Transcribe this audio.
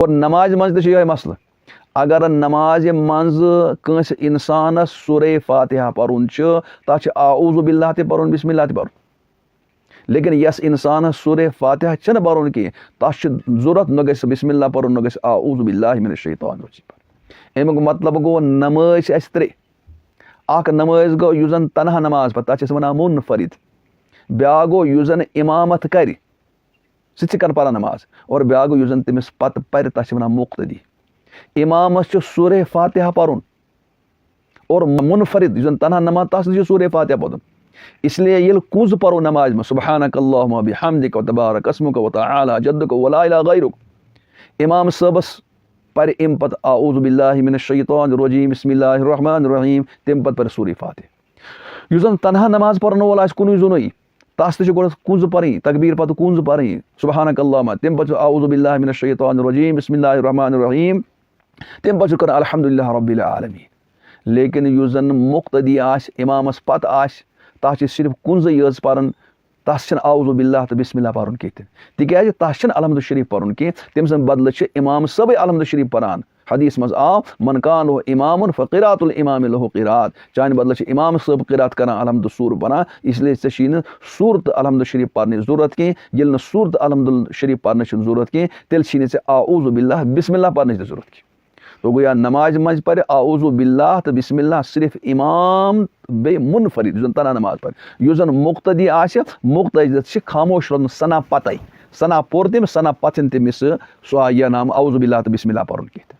और नमाज मज तह मसल अगर नमाज मज कंस इंसानस सूरे फातिहा परुन तथ आऊज़ु बिल्लाह ते परुन बिस्मिल्लाह ते परुन लेकिन यस इंसानस सूरे फातिहा छन परुन कह तथ जरूरत न गस बिस्मिल्लाह परुन न गस आऊज़ु बिल्लाहि मिनश शैतानिर रजीम परुन। अमुक मतलब गो नमाज त्रे अख नमाज गो युस जन तनहा नमाज पर तथ वन मुनफरिद ब्या गो युस जन इमामत कर सह परान नमाज और ब्या गो युस जन तमिस पत पर तथ वन मुक्तदी। इमामस सूरे फातिहा परुन और मुनफरिद युस जन तनहा नमाज तस सूरे फातिहा परुन। इसलिए ये कुंज परो नमाज में सुब्हानक अल्लाहुम्मा बिहम्दिक व तबारक अस्मुक व तआला जद्दुक व ला इलाहा गैरुक इमाम सबस पर अम पत आऊज़ु बिल्लाहि मिनश शैतानिर रजीम बिस्मिल्लाहिर रहमानिर रहीम तम पत पर सूरे फातिहा। युस जन तनहा नमाज पढ़न वोल आस कुन जुनई तस तह गोड़ कुंज पढ़ी तकबीर पत कुंज पढ़ी सुब्हानक अल्लाहुम्मा तम पत आऊज़ु बिल्लाहि मिनश शैतानिर रजीम बिस्मिल्लाहिर रहमानिर रहीम तम पत कर अल्हम्दुलिल्लाहि रब्बिल आलमीन। लेकिन युस जन मुक्तदी आस इमामस पत आस तथ सिर्फ कुंज यज पान तस आऊज़ु बिल्लाह तो बिस्मिल्लाह पान कह तिक तस अलहमद शरीफ पान कह तम सद बदल इमाम सब अलहमद शरीफ पान। हदीस मज आव मन कान लो इमाम फ़क़िरातुल इमाम लहु क़िरात चान बदल इमाम सब क़िरात कर अलहमद सूर पान। इसलिए ऐ सूरत अलहमद शरीफ पान जरूरत कह ये सूरत अलहमद शरीफ पान जरूरत कह तेल आऊज़ु बिल्लाह बिस्मिल्लाह पान जरूरत कह। तो गोया नमाज मज पर आऊज़ु बिल्लाह तो बिस्मिल्लाह सिर्फ इमाम बे मुनफरिद जुन तना नमाज पर युस जन मुक्तदी मुक्तदी खामोश रोन सना पत सना पोर तम सना पथन तमिस सो यह नाम आऊज़ु बिल्लाह तो बिस्मिल्लाह परुन कह।